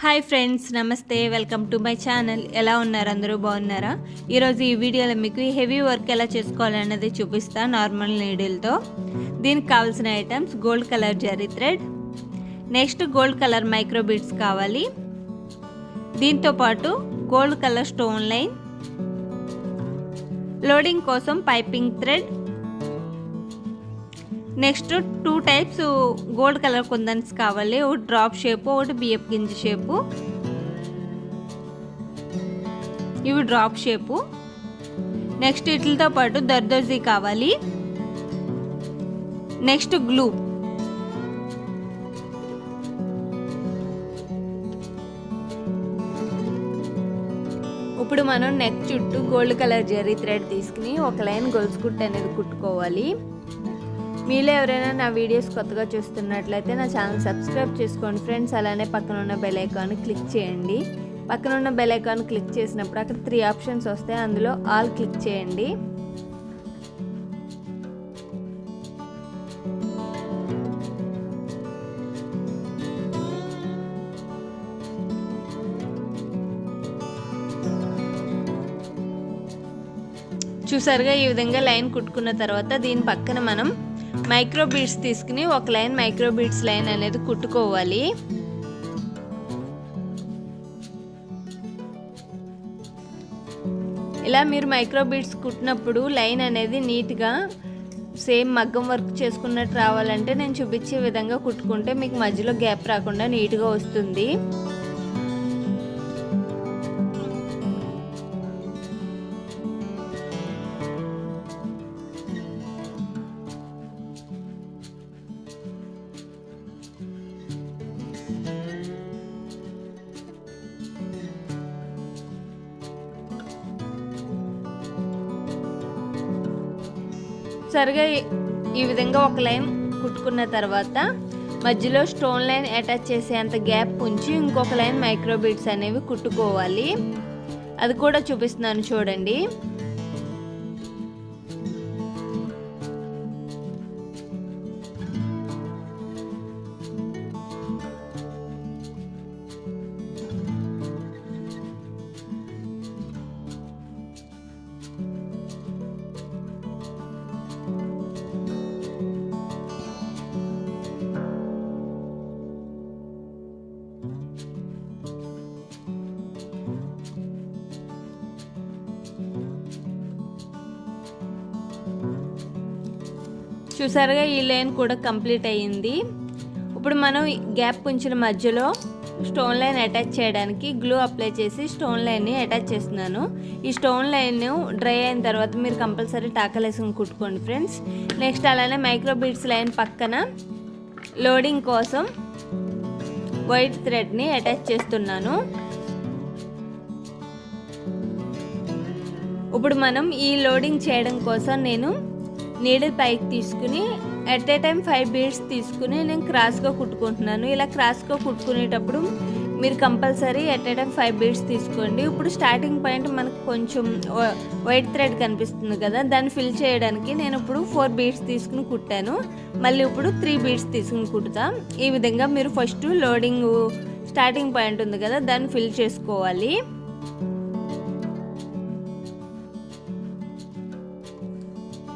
Hi friends, నమస్తే. Welcome to my channel. ఎలా ఉన్నారు? అందరూ బాగున్నారా? ఈరోజు ఈ వీడియోలో మీకు హెవీ వర్క్ ఎలా చేసుకోవాలన్నది చూపిస్తా నార్మల్ నీడిల్తో. దీనికి కావాల్సిన items: gold colour zari thread, next gold colour micro beads కావాలి. దీంతో పాటు gold colour stone line, loading కోసం piping thread, next 2 types gold colour kundans కావాలి. ఒకటి డ్రాప్ షేపు, ఒకటి బియ్యపు గింజ షేపు. ఇవి డ్రాప్ షేపు. నెక్స్ట్ వీటితో పాటు దర్దోజీ కావాలి. Next glue. ఇప్పుడు మనం నెక్ చుట్టూ గోల్డ్ కలర్ జరీ థ్రెడ్ తీసుకుని ఒక లైన్ గొలుసు కుట్టు అనేది కుట్టుకోవాలి. మీలో ఎవరైనా నా వీడియోస్ కొత్తగా చూస్తున్నట్లయితే నా ఛానల్ సబ్స్క్రైబ్ చేసుకోండి ఫ్రెండ్స్. అలానే పక్కన ఉన్న బెల్ ఐకాన్ క్లిక్ చేయండి. పక్కన ఉన్న బెల్ ఐకాన్ క్లిక్ చేసినప్పుడు అక్కడ 3 ఆప్షన్స్ వస్తాయి, అందులో ఆల్ క్లిక్ చేయండి. చూసారుగా, ఈ విధంగా లైన్ కుట్టుకున్న తర్వాత దీని పక్కన మనం మైక్రో బీడ్స్ తీసుకుని ఒక లైన్ మైక్రో బీడ్స్ లైన్ అనేది కుట్టుకోవాలి. ఇలా మీరు మైక్రో బీడ్స్ కుట్టినప్పుడు లైన్ అనేది నీట్గా సేమ్ మగ్గం వర్క్ చేసుకున్నట్టు రావాలంటే నేను చూపించే విధంగా కుట్టుకుంటే మీకు మధ్యలో గ్యాప్ రాకుండా నీట్గా వస్తుంది. సరిగా ఈ విధంగా ఒక లైన్ కుట్టుకున్న తర్వాత మధ్యలో స్టోన్ లైన్ అటాచ్ చేసేంత గ్యాప్ ఉంచి ఇంకొక లైన్ మైక్రో బీడ్స్ అనేవి కుట్టుకోవాలి. అది కూడా చూపిస్తున్నాను చూడండి. చూసారుగా, ఈ లైన్ కూడా కంప్లీట్ అయ్యింది. ఇప్పుడు మనం గ్యాప్ ఉంచిన మధ్యలో స్టోన్ లైన్ అటాచ్ చేయడానికి గ్లూ అప్లై చేసి స్టోన్ లైన్ని అటాచ్ చేస్తున్నాను. ఈ స్టోన్ లైన్ డ్రై అయిన తర్వాత మీరు కంపల్సరీ టాకలేసుకుని కుట్టుకోండి ఫ్రెండ్స్. నెక్స్ట్ అలానే మైక్రో బీడ్స్ లైన్ పక్కన లోడింగ్ కోసం వైట్ థ్రెడ్ని అటాచ్ చేస్తున్నాను. ఇప్పుడు మనం ఈ లోడింగ్ చేయడం కోసం నేను నీడిల్ పైకి తీసుకుని ఎట్ ఏ టైం 5 బీడ్స్ తీసుకుని నేను క్రాస్గా కుట్టుకుంటున్నాను. ఇలా క్రాస్గా కుట్టుకునేటప్పుడు మీరు compulsory at a time 5 beads తీసుకోండి. ఇప్పుడు స్టార్టింగ్ పాయింట్ మనకు కొంచెం వైట్ థ్రెడ్ కనిపిస్తుంది కదా, దాన్ని ఫిల్ చేయడానికి నేను ఇప్పుడు 4 బీడ్స్ తీసుకుని కుట్టాను. మళ్ళీ ఇప్పుడు 3 బీడ్స్ తీసుకుని కుట్టుతా. ఈ విధంగా మీరు ఫస్ట్ లోడింగ్ స్టార్టింగ్ పాయింట్ ఉంది కదా, దాన్ని ఫిల్ చేసుకోవాలి.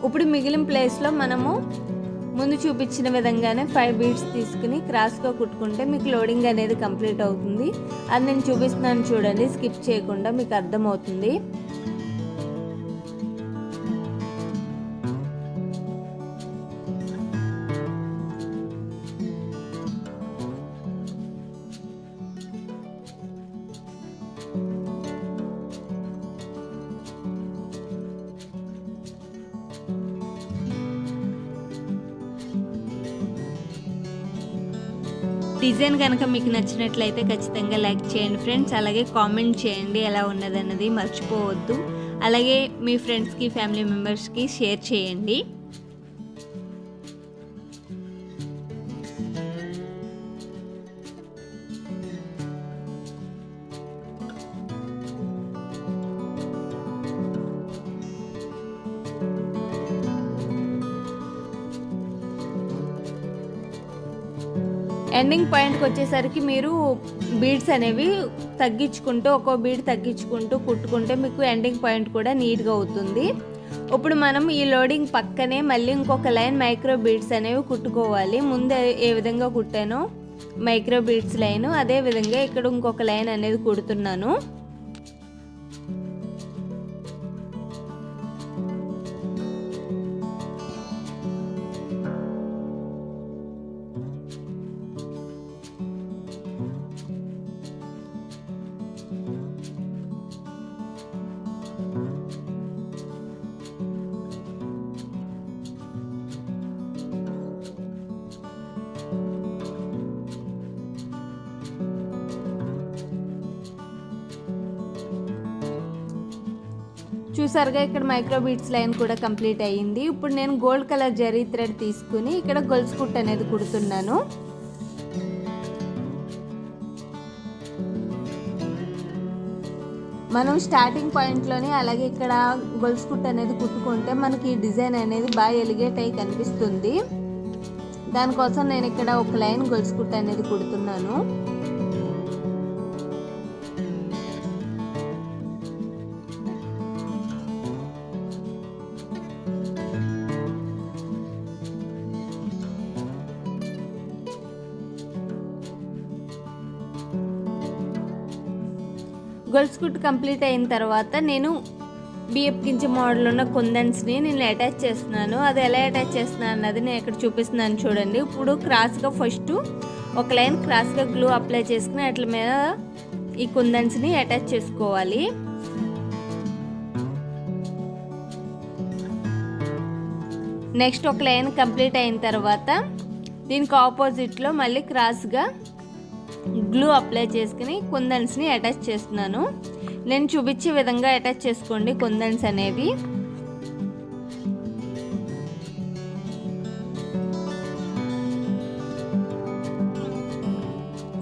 ఇప్పుడు మిగిలిన ప్లేస్లో మనము ముందు చూపించిన విధంగానే 5 బీడ్స్ తీసుకుని క్రాస్గా కుట్టుకుంటే మీకు లోడింగ్ అనేది కంప్లీట్ అవుతుంది. అది నేను చూపిస్తున్నాను చూడండి, స్కిప్ చేయకుండా మీకు అర్థమవుతుంది. డిజైన్ కనుక మీకు నచ్చినట్లయితే ఖచ్చితంగా లైక్ చేయండి ఫ్రెండ్స్. అలాగే కామెంట్ చేయండి ఎలా ఉన్నదన్నది మర్చిపోవద్దు. అలాగే మీ ఫ్రెండ్స్కి, ఫ్యామిలీ మెంబర్స్కి షేర్ చేయండి. ఎండింగ్ పాయింట్కి వచ్చేసరికి మీరు బీడ్స్ అనేవి తగ్గించుకుంటూ ఒక్కో బీడ్ తగ్గించుకుంటూ కుట్టుకుంటే మీకు ఎండింగ్ పాయింట్ కూడా నీట్గా అవుతుంది. ఇప్పుడు మనం ఈ లోడింగ్ పక్కనే మళ్ళీ ఇంకొక లైన్ మైక్రో బీడ్స్ అనేవి కుట్టుకోవాలి. ముందు ఏ విధంగా కుట్టానో మైక్రో బీడ్స్ లైన్ అదే విధంగా ఇక్కడ ఇంకొక లైన్ అనేది కుడుతున్నాను. చూసారుగా ఇక్కడ మైక్రో బీడ్స్ లైన్ కూడా కంప్లీట్ అయ్యింది. ఇప్పుడు నేను గోల్డ్ కలర్ జరీ థ్రెడ్ తీసుకుని ఇక్కడ గొలుసు కుట్టు అనేది కుడుతున్నాను. మనం స్టార్టింగ్ పాయింట్లోనే అలాగే ఇక్కడ గొలుసు కుట్టు అనేది కుట్టుకుంటే మనకి ఈ డిజైన్ అనేది బాగా ఎలిగేట్ అయి కనిపిస్తుంది. దానికోసం నేను ఇక్కడ ఒక లైన్ గొలుసు కుట్టు అనేది కుడుతున్నాను. గొలుసు కుట్టు కంప్లీట్ అయిన తర్వాత నేను బియ్యపు గింజ మోడల్ ఉన్న కుందన్స్ని నేను అటాచ్ చేస్తున్నాను. అది ఎలా అటాచ్ చేస్తున్నాను అన్నది నేను ఇక్కడ చూపిస్తున్నాను చూడండి. ఇప్పుడు క్రాస్గా ఫస్ట్ ఒక లైన్ క్రాస్గా గ్లూ అప్లై చేసుకుని అట్ల మీద ఈ కుందన్స్ని అటాచ్ చేసుకోవాలి. నెక్స్ట్ ఒక లైన్ కంప్లీట్ అయిన తర్వాత దీనికి ఆపోజిట్లో మళ్ళీ క్రాస్గా గ్లూ అప్లై చేసుకుని కుందన్స్ని అటాచ్ చేస్తున్నాను. నేను చూపించే విధంగా అటాచ్ చేసుకోండి కుందన్స్ అనేవి.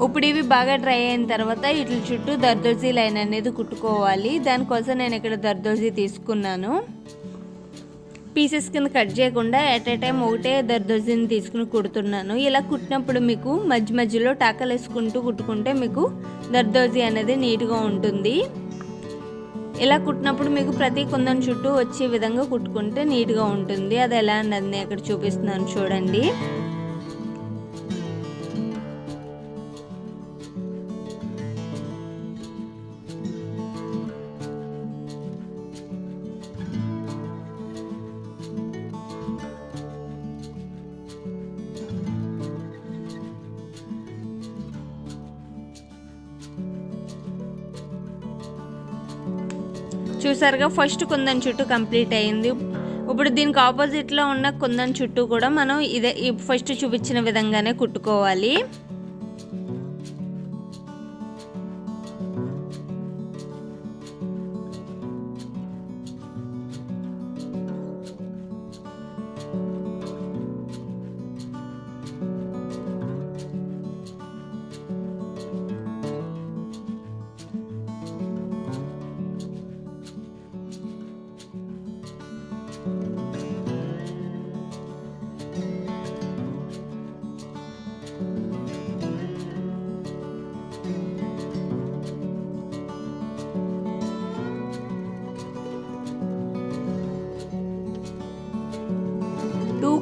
ఇప్పుడు ఇవి బాగా డ్రై అయిన తర్వాత వీటి చుట్టూ దర్దోజీ లైన్ అనేది కుట్టుకోవాలి. దానికోసం నేను ఇక్కడ దర్దోజీ తీసుకున్నాను. పీసెస్ కింద కట్ చేయకుండా ఎట్ ఏ టైం ఒకటే దర్దోజీని తీసుకుని కుడుతున్నాను. ఇలా కుట్టినప్పుడు మీకు మధ్య మధ్యలో టాకలు వేసుకుంటూ కుట్టుకుంటే మీకు దర్దోజీ అనేది నీట్గా ఉంటుంది. ఇలా కుట్టినప్పుడు మీకు ప్రతి కుందన్ చుట్టూ వచ్చే విధంగా కుట్టుకుంటే నీట్గా ఉంటుంది. అది ఎలా అన్నది నేను ఇక్కడ చూపిస్తున్నాను చూడండి. చూసారుగా ఫస్ట్ కుందన్ చుట్టూ కంప్లీట్ అయింది. ఇప్పుడు దీనికి ఆపోజిట్లో ఉన్న కుందన్ చుట్టూ కూడా మనం ఇదే ఫస్ట్ చూపించిన విధంగానే కుట్టుకోవాలి.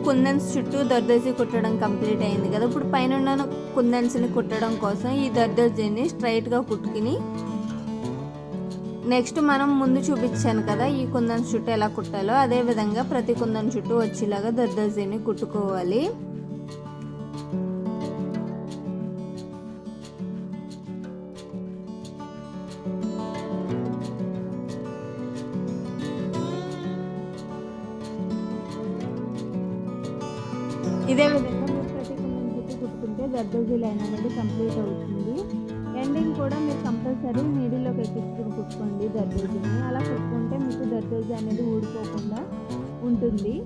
కుందన్స్ చుట్టూ దర్దోజీ కుట్టడం కంప్లీట్ అయింది కదా. ఇప్పుడు పైన ఉన్న కుందన్స్ని కుట్టడం కోసం ఈ దర్దోజీని స్ట్రైట్గా కుట్టుకుని నెక్స్ట్ మనం ముందు చూపించాను కదా ఈ కుందన్స్ చుట్టూ ఎలా కుట్టాలో అదే విధంగా ప్రతి కుందన్ చుట్టూ వచ్చేలాగా దర్దోజీని కుట్టుకోవాలి. ఇదే విధంగా మీరు ప్రతి కుందన్ చుట్టూ కుట్టుకుంటే దర్దోజీ లైన్ అనేది కంప్లీట్ అవుతుంది. ఎండింగ్ కూడా మీరు కంపల్సరీ నీడిలోకి ఎక్కించుకుని కుట్టుకోండి దర్దోజీని. అలా కుట్టుకుంటే మీకు దర్దోజీ అనేది ఊడిపోకుండా ఉంటుంది.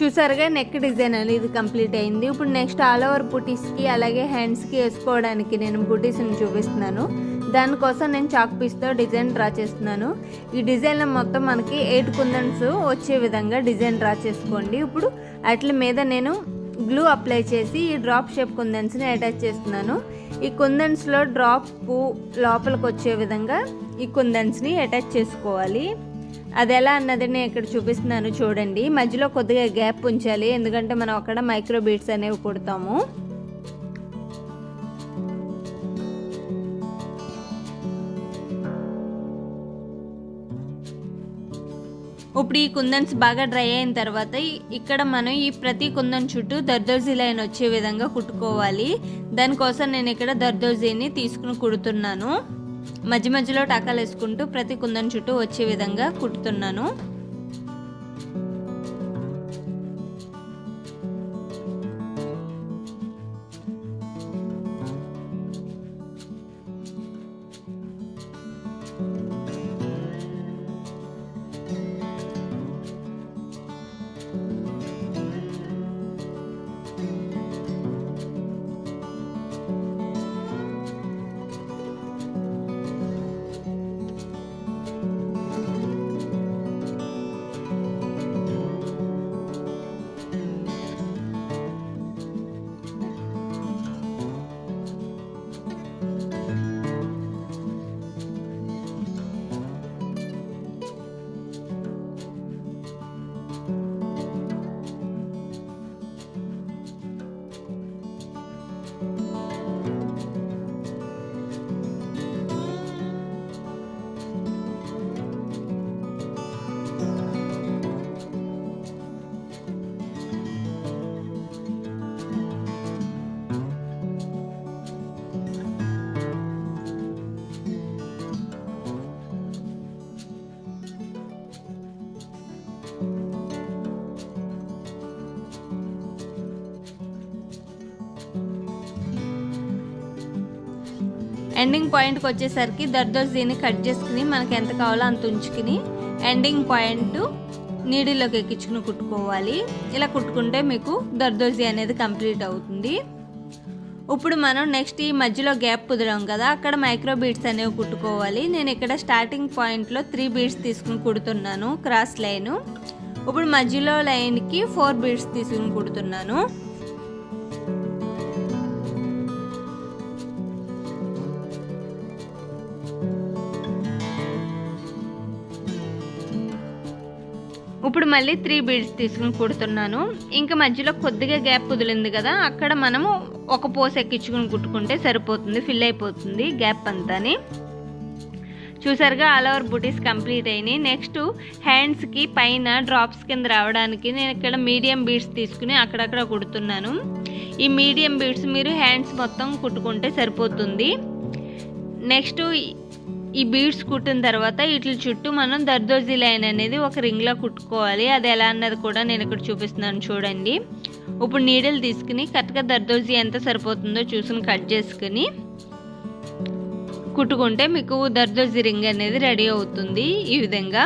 చూసారుగా నెక్ డిజైన్ అనేది కంప్లీట్ అయింది. ఇప్పుడు నెక్స్ట్ ఆల్ ఓవర్ బుటీస్కి అలాగే హ్యాండ్స్కి వేసుకోవడానికి నేను బుటీస్ని చూపిస్తున్నాను. దానికోసం నేను చాక్ పీస్తో డిజైన్ డ్రా చేస్తున్నాను. ఈ డిజైన్లో మొత్తం మనకి 8 కుందన్స్ వచ్చే విధంగా డిజైన్ డ్రా చేసుకోండి. ఇప్పుడు వాటి మీద నేను గ్లూ అప్లై చేసి ఈ డ్రాప్ షేప్ కుందన్స్ని అటాచ్ చేస్తున్నాను. ఈ కుందన్స్లో డ్రాప్ లోపలికి వచ్చే విధంగా ఈ కుందన్స్ని అటాచ్ చేసుకోవాలి. అది ఎలా అన్నది నేను ఇక్కడ చూపిస్తున్నాను చూడండి. మధ్యలో కొద్దిగా గ్యాప్ ఉంచాలి, ఎందుకంటే మనం అక్కడ మైక్రో బీడ్స్ అనేవి కుడతాము. ఇప్పుడు ఈ కుందన్స్ బాగా డ్రై అయిన తర్వాత ఇక్కడ మనం ఈ ప్రతి కుందన్ చుట్టూ దర్దోజీ లైన్ వచ్చే విధంగా కుట్టుకోవాలి. దానికోసం నేను ఇక్కడ దర్దోజీని తీసుకుని కుడుతున్నాను. మధ్య మధ్యలో టకాలు వేసుకుంటూ ప్రతి కుందన్ చుట్టూ వచ్చే విధంగా కుడుతున్నాను. ఎండింగ్ పాయింట్కి వచ్చేసరికి దర్దోజీని కట్ చేసుకుని మనకి ఎంత కావాలో అంత ఉంచుకుని ఎండింగ్ పాయింట్ నీడిలోకి ఎక్కించుకుని కుట్టుకోవాలి. ఇలా కుట్టుకుంటే మీకు దర్దోజీ అనేది కంప్లీట్ అవుతుంది. ఇప్పుడు మనం నెక్స్ట్ ఈ మధ్యలో గ్యాప్ కుదిరాం కదా, అక్కడ మైక్రో బీడ్స్ అనేవి కుట్టుకోవాలి. నేను ఇక్కడ స్టార్టింగ్ పాయింట్లో 3 బీడ్స్ తీసుకుని కుడుతున్నాను, క్రాస్ లైన్. ఇప్పుడు మధ్యలో లైన్కి 4 బీడ్స్ తీసుకుని కుడుతున్నాను. ఇప్పుడు మళ్ళీ 3 బీడ్స్ తీసుకుని కుడుతున్నాను. ఇంకా మధ్యలో కొద్దిగా గ్యాప్ కుదిలింది కదా, అక్కడ మనము ఒక పోస్ ఎక్కించుకుని కుట్టుకుంటే సరిపోతుంది, ఫిల్ అయిపోతుంది గ్యాప్ అంతాని. చూసారుగా ఆల్ ఓవర్ బుటీస్ కంప్లీట్ అయినాయి. నెక్స్ట్ హ్యాండ్స్కి పైన డ్రాప్స్ కింద రావడానికి నేను ఇక్కడ మీడియం బీడ్స్ తీసుకుని అక్కడక్కడ కుడుతున్నాను. ఈ మీడియం బీడ్స్ మీరు హ్యాండ్స్ మొత్తం కుట్టుకుంటే సరిపోతుంది. నెక్స్ట్ ఈ బీడ్స్ కుట్టిన తర్వాత వీటి చుట్టూ మనం దర్దోజీ లైన్ అనేది ఒక రింగ్లో కుట్టుకోవాలి. అది ఎలా అన్నది కూడా నేను ఇక్కడ చూపిస్తున్నాను చూడండి. ఇప్పుడు నీడిల్ తీసుకుని కరెక్ట్గా దర్దోజీ ఎంత సరిపోతుందో చూసుకుని కట్ చేసుకుని కుట్టుకుంటే మీకు దర్దోజీ రింగ్ అనేది రెడీ అవుతుంది. ఈ విధంగా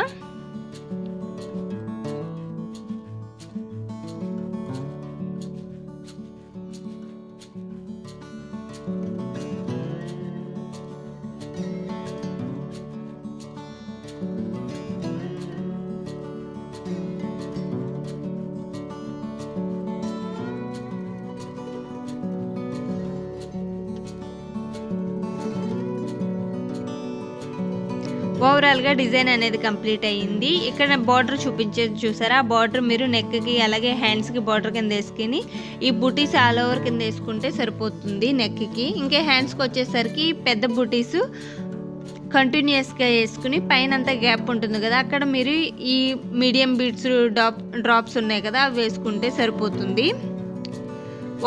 ఓవరాల్గా డిజైన్ అనేది కంప్లీట్ అయ్యింది. ఇక్కడ బార్డర్ చూపించేది చూసారా, ఆ బార్డర్ మీరు నెక్కి అలాగే హ్యాండ్స్కి బార్డర్ కింద వేసుకుని ఈ బుటీస్ ఆల్ ఓవర్ కింద వేసుకుంటే సరిపోతుంది నెక్కి. ఇంకా హ్యాండ్స్కి వచ్చేసరికి పెద్ద బుటీస్ కంటిన్యూస్గా వేసుకుని పైన అంతా గ్యాప్ ఉంటుంది కదా, అక్కడ మీరు ఈ మీడియం బీడ్స్ డ్రాప్స్ ఉన్నాయి కదా అవి వేసుకుంటే సరిపోతుంది.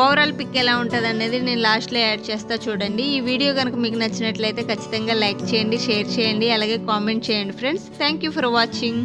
ఓవరాల్ పిక్ ఎలా ఉంటుంది అనేది నేను లాస్ట్లో యాడ్ చేస్తా చూడండి. ఈ వీడియో కనుక మీకు నచ్చినట్లయితే ఖచ్చితంగా లైక్ చేయండి, షేర్ చేయండి, అలాగే కామెంట్ చేయండి friends. Thank you for watching.